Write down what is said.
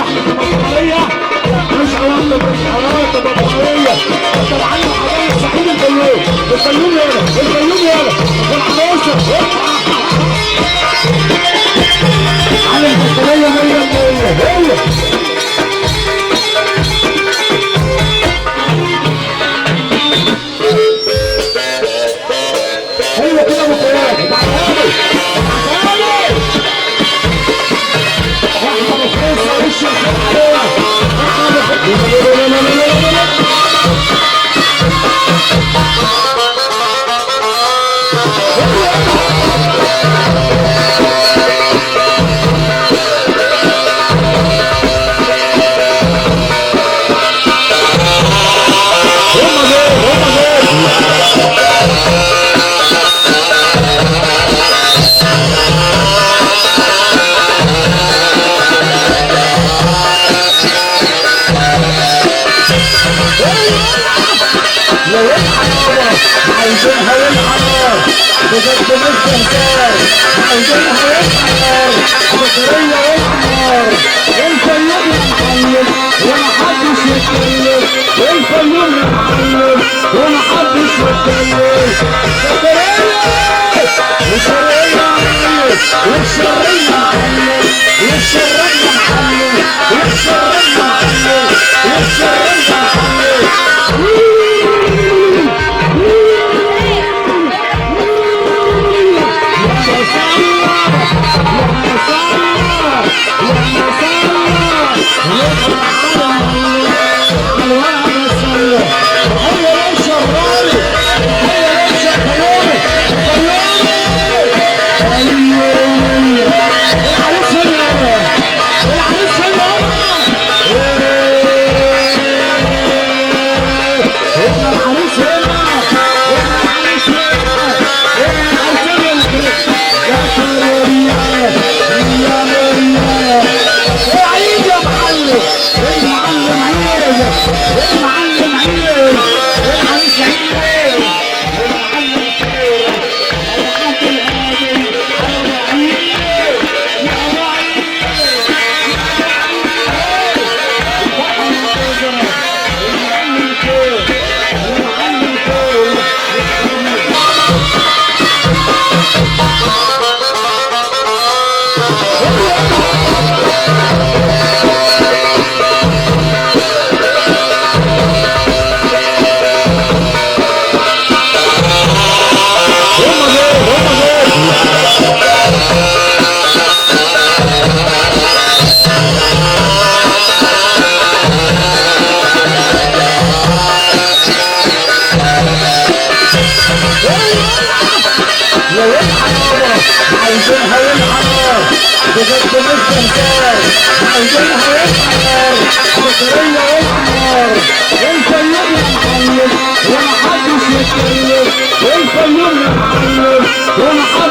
احنا بطاريه مش عواطف مش عواطف بطاريه. انت معلم حبايب سعيد الفيوم. الفيوم يلا الفيوم يلا والعروسه على البطاريه 100% هي كده بطاريه. تعالى تعالى احنا بخيص وش الخير عايزينها للحمار بجد مش بهزار. عايزينها للحمار بطارية والحمار. الفيوم يا معلم ومحدش يتكلم. الفيوم يا معلم ومحدش يتكلم. بطارية والشرية معلم والشرية معلم والشرية معلم والشرية معلم والشرية معلم. عايزينها للحمار بجد مش بهزار. عايزينها للحمار بطارية والحمار. الفيوم يا معلم ومحدش يتكلم. الفيوم يا معلم ومحدش